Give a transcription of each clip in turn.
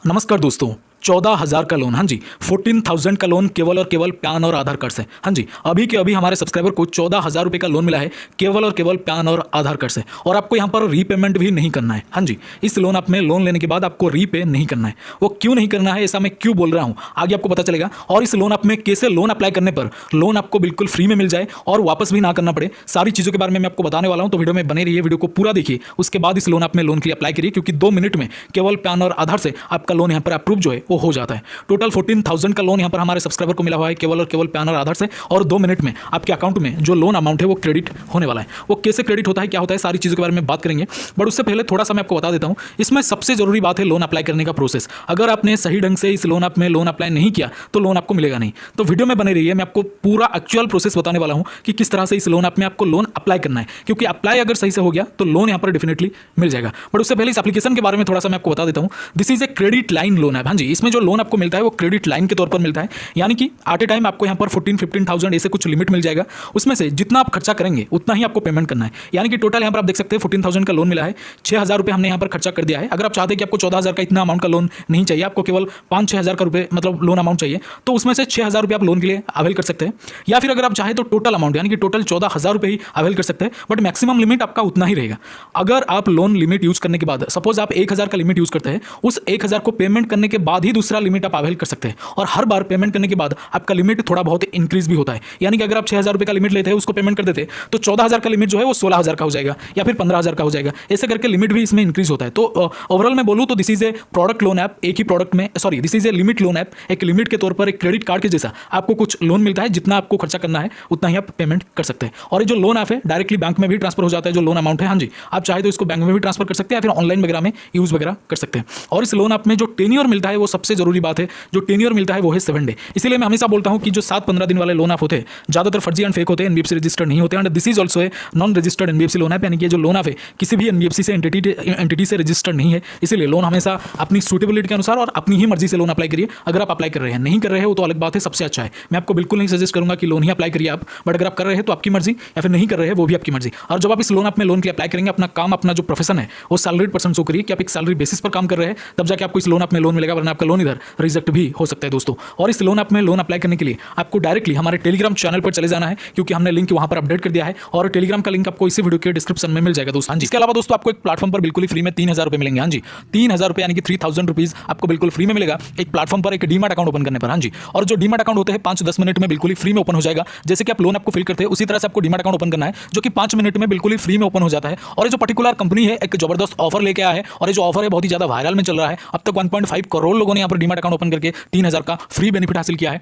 नमस्कार दोस्तों। 14,000 का लोन, हाँ जी, 14,000 का लोन केवल और केवल पैन और आधार कार्ड से। हाँ जी, अभी के अभी हमारे सब्सक्राइबर को 14,000 रुपये का लोन मिला है केवल और केवल पैन और आधार कार्ड से। और आपको यहाँ पर रीपेमेंट भी नहीं करना है। हाँ जी, इस लोन आप में लोन लेने के बाद आपको रीपे नहीं करना है। वो क्यों नहीं करना है, ऐसा मैं क्यों बोल रहा हूँ, आगे आपको पता चलेगा। और इस लोन आप में कैसे लोन अप्लाई करने पर लोन आपको बिल्कुल फ्री में मिल जाए और वापस भी ना करना पड़े, सारी चीज़ों के बारे में मैं आपको बताने वाला हूँ। तो वीडियो में बने रहिए, वीडियो को पूरा देखिए, उसके बाद इस लोन आप में लोन के लिए अप्लाई करिए, क्योंकि 2 मिनट में केवल पैन और आधार से आपका लोन यहाँ पर अप्रूव जो है वो हो जाता है। टोटल 14,000 का लोन यहाँ पर हमारे सब्सक्राइबर को मिला हुआ है केवल और केवल पैन और आधार से। और 2 मिनट में आपके अकाउंट में जो लोन अमाउंट है वो क्रेडिट होने वाला है। वो कैसे क्रेडिट होता है, क्या होता है, सारी चीज़ों के बारे में बात करेंगे। बट उससे पहले थोड़ा सा मैं आपको बता देता हूँ, इसमें सबसे जरूरी बात है लोन अप्लाई करने का प्रोसेस। अगर आपने सही ढंग से इस लोन आप में लोन अप्लाई नहीं किया तो लोन आपको मिलेगा नहीं। तो वीडियो में बने रहिए, मैं आपको पूरा एक्चुअल प्रोसेस बताने वाला हूँ कि किस तरह से इस लोन आप में आपको लोन अप्लाई करना है, क्योंकि अप्लाई अगर सही से हो गया तो लोन यहाँ पर डेफिनेटली मिल जाएगा। बट उससे पहले इस एप्लीकेशन के बारे में थोड़ा सा मैं आपको बता देता हूँ। This is a credit line loan app. हाँ जी, इसमें जो लोन आपको मिलता है वो क्रेडिट लाइन के तौर पर मिलता है, यानी कि एट ए टाइम आपको यहाँ पर 14-15,000 ऐसे कुछ लिमिट मिल जाएगा। उसमें से जितना आप खर्चा करेंगे उतना ही आपको पेमेंट करना है। यानी कि टोटल यहाँ पर आप देख सकते हैं 14,000 का लोन मिला है, 6,000 रुपये हमने यहाँ पर खर्चा कर दिया है। अगर आप चाहते हैं कि आपको 14,000 का इतना अमाउंट का लोन नहीं चाहिए, आपको केवल 5-6 हज़ार का रुपये मतलब लोन अमाउंट चाहिए, तो उसमें से 6,000 रुपये आप लोन के लिए अवेल कर सकते हैं। या फिर अगर आप चाहें तो टोटल अमाउंट यानी कि टोटल 14,000 रुपये ही अवेल कर सकते हैं, बट मैक्सिमम लिमिट आपका उतना ही रहेगा। अगर आप लोन लिमिट यूज करने के बाद सपोज आप 1,000 का लिमिट यूज करते हैं, उस 1,000 को पेमेंट करने के बाद ही दूसरा लिमिट आप अवेल कर सकते हैं। और हर बार पेमेंट करने के बाद आपका लिमिट थोड़ा बहुत इंक्रीज भी होता है। यानी कि अगर आप 6,000 रुपये का लिमिट लेते हैं, उसको पेमेंट कर देते हैं, तो 14,000 का लिमिट जो है वो 16,000 का हो जाएगा या फिर 15,000 का हो जाएगा। ऐसे करके लिमिट भी इसमें इंक्रीज होता है। तो ओवरऑल मैं बोलूँ तो this is a product loan app, एक ही प्रोडक्ट में this is a limit loan app. एक लिमिट के तौर पर एक क्रेडिट कार्ड के जैसा आपको कुछ लोन मिलता है, जितना आपको खर्चा करना है उतना ही आप पेमेंट कर सकते हैं। और ये जो लोन ऐप है डायरेक्टली बैंक में भी ट्रांसफर हो जाता है, जो लोन अमाउंट है। हाँ जी, आप चाहे तो इसको बैंक में भी ट्रांसफर कर सकते हैं या फिर ऑनलाइन वगैरह में यूज वगैरह कर सकते हैं। और इस लोन ऐप में जो टेन्योर मिलता है वो सबसे जरूरी बात है, जो टेन्योर मिलता है वो है 7 डे। इसीलिए मैं हमेशा बोलता हूं कि जो 7-15 दिन वाले लोन ऐप होते हैं ज्यादातर फर्जी एंड फेक होते हैं, एनबीएफसी रजिस्टर्ड नहीं होते। And this is also a non registered NBFC loan app, यानी कि जो लोन ऐप है किसी भी एनबीएफसी से एंटिटी से रजिस्टर्ड नहीं है। इसीलिए लोन हमेशा अपनी सूटेबिलिटी के अनुसार और अपनी ही मर्जी से लोन अप्लाई करिए। अगर आप अप्लाई कर रहे हैं, नहीं कर रहे हैं वो तो अलग बात है, सबसे अच्छा है। मैं आपको बिल्कुल नहीं सजेस्ट करूंगा कि लोन ही अप्लाई करिए आप, बट अगर आप कर रहे हैं तो आपकी मर्जी, या फिर नहीं कर रहे हैं वो भी आपकी मर्जी। और जब आप इस लोन ऐप में लोन के लिए अप्लाई करेंगे, अपना काम, अपना जो प्रोफेशन है वो सैलरीड पर्सन शो करिए कि आप एक सैलरी बेसिस पर काम कर रहे हैं, तब जाके आपको इस लोन ऐप में लोन मिलेगा, वरना आपका लोन इधर रिजेक्ट भी हो सकता है दोस्तों। और इस लोन ऐप में लोन अप्लाई करने के लिए आपको डायरेक्टली हमारे टेलीग्राम चैनल पर चले जाना है, क्योंकि हमने लिंक वहां पर अपडेट कर दिया है। और टेलीग्राम का लिंक आपको इसी वीडियो के डिस्क्रिप्शन में मिल जाएगा दोस्तों। इसके अलावा दोस्तों आपको एक प्लेटफॉर्म पर बिल्कुल फ्री में 3,000 रुपये मिलेंगे। हाँ जी, 3,000 रुपये यानी कि 3,000 रुपीज आपको बिल्कुल फ्री में मिलेगा एक प्लेटफॉर्म पर, एक डीमैट अकाउंट ओपन करने पर। हाँ जी, और जो डीमैट अकाउंट होते हैं 5-10 मिनट में बिल्कुल फ्री में ओपन हो जाएगा। जैसे कि आप लोन आपको फिल करते हैं उसी तरह से आपको डीमैट अकाउंट ओपन करना है, जो कि 5 मिनट में बिल्कुल फ्री में ओपन हो जाता है। और ये जो पर्टिकुलर कंपनी है एक जबरदस्त ऑफर लेके आया है, और ये जो ऑफर है बहुत ही ज्यादा वायरल में चल रहा है। अब तक 1.5 करोड़ लोगों ने यहाँ पर डीमैट अकाउंट ओपन करके 3,000 का फ्री बेनिफिट हासिल किया है।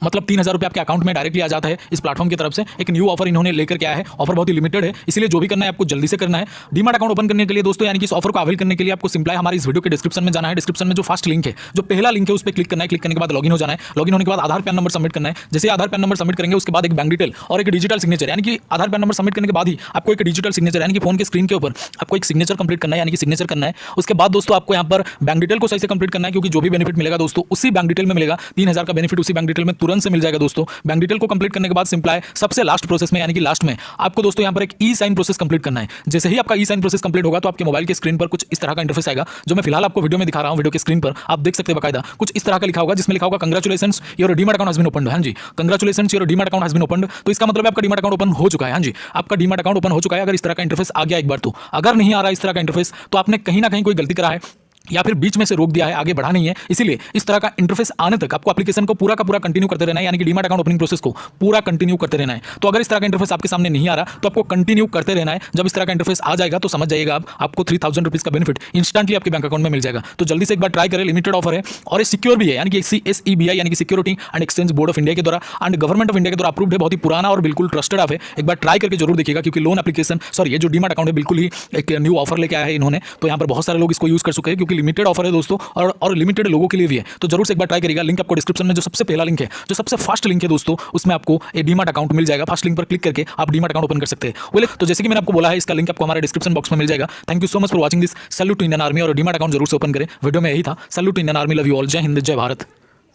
मतलब 3,000 रुपये आपके अकाउंट में डायरेक्टली आ जाता है इस प्लेटफॉर्म की तरफ से। एक न्यू ऑफर इन्होंने लेकर के आया है, ऑफर बहुत ही लिमिटेड है, इसलिए जो भी करना है आपको जल्दी से करना है। डीमैट अकाउंट ओपन करने के लिए दोस्तों, यानी कि इस ऑफर को अवेल करने के लिए आपको सिंपल हमारे इस वीडियो के डिस्क्रिप्शन में जाना है। डिस्क्रिप्शन में जो फर्स्ट लिंक है, जो पहला लिंक है, उस पर क्लिक करना है। क्लिक करने के बाद लॉगिन हो जाना है। लॉगिन होने के बाद आधार पैन नंबर सबमिट करना है। जैसे आधार पैन नंबर सबमिट करेंगे उसके बाद एक बैंक डिटेल और एक डिजिटल सिग्नेचर, यानी कि आधार पैन नंबर सबमिट करने के बाद ही आपको एक डिजिटल सिग्नेचर यानी कि फोन के स्क्रीन के ऊपर आपको एक सिग्नेचर कंप्लीट करना है, यानी कि सिग्नेचर करना है। उसके बाद दोस्तों आपको यहाँ पर बैंक डिटेल को सही से कंप्लीट करना है, क्योंकि जो भी बेनिफिट मिलेगा दोस्तों उसी बैंक डिटेल में मिलेगा। 3,000 का बेनिफिट उसी बैंक डिटेल में तुरंत से मिल जाएगा दोस्तों। बैंक डिटेल को कंप्लीट करने के बाद सिंपल है सबसे लास्ट प्रोसेस में, यानी कि लास्ट में आपको दोस्तों यहाँ पर एक ई साइन प्रोसेस कंप्लीट करना है। जैसे ही आपका ई साइन प्रोसेस कंप्लीट होगा तो आपके मोबाइल के स्क्रीन पर कुछ इस तरह का इंटरफेस आएगा, जो मैं फिलहाल आपको वीडियो में दिखा रहा हूं। वीडियो के स्क्रीन पर आप देख सकते हैं बकायदा कुछ इस तरह का लिखा होगा, जिसमें लिखा होगा congratulations your demat account has been opened. हाँ जी, congratulations your demat account has been opened. तो इसका मतलब आपका डीमैट अकाउंट ओपन हो चुका है। हाँ जी, आपका डीमैट अकाउंट ओपन हो चुका है। अगर इस तरह का इंटरफेस आ गया एक बार तो, अगर नहीं आ रहा इस तरह का इंटरफेस तो आपने कहीं ना कहीं कोई गलती करा है या फिर बीच में से रोक दिया है, आगे बढ़ा नहीं है। इसीलिए इस तरह का इंटरफेस आने तक आपको एप्लीकेशन को पूरा का पूरा कंटिन्यू करते रहना है, यानी कि डीमैट अकाउंट ओपनिंग प्रोसेस को पूरा कंटिन्यू करते रहना है। तो अगर इस तरह का इंटरफेस आपके सामने नहीं आ रहा तो आपको कंटिन्यू करते रहना है। जब इस तरह का इंटरफेस आ जाएगा तो समझ जाइएगा आपको 3,000 रुपीज का बेनिफिट इंस्टेंटली आपके बैंक अकाउंट में मिल जाएगा। तो जल्दी से एक बार ट्राई करें, लिमिटेड ऑफर है और ये सिक्योर भी है, यानी कि SEBI यानी कि security and exchange board of India के द्वारा एंड गवर्नमेंट ऑफ इंडिया के द्वारा अप्रूव्ड है। बहुत ही पुराना और बिल्कुल ट्रस्टेड ऐप है। एक बार ट्राई करके जरूर देखिएगा, क्योंकि लोन एप्लीकेशन ये जो डीमैट अकाउंट है बिल्कुल ही एक न्यू ऑफर लेके आया है इन्होंने। तो यहाँ पर बहुत सारे लोग इसको यूज कर चुके हैं, क्योंकि लिमिटेड ऑफर है दोस्तों और लिमिटेड लोगों के लिए भी है। तो जरूर से एक बार ट्राई करिएगा। लिंक आपको डिस्क्रिप्शन में जो सबसे पहला लिंक है, जो सबसे फर्स्ट लिंक है दोस्तों, उसमें आपको एक डीमैट अकाउंट मिल जाएगा। फर्स्ट लिंक पर क्लिक करके आप डीमैट अकाउंट ओपन कर सकते हैं। बोले तो जैसे कि मैंने आपको बोला है, इसका लिंक आपको हमारे डिस्क्रिप्शन बॉक्स में मिल जाएगा। Thank you so much for watching this. Salute to Indian army, और डीमैट अकाउंट जरूर से ओपन करें। वीडियो में यही था। Salute to Indian army, love you all. Jai Hind, जय भारत।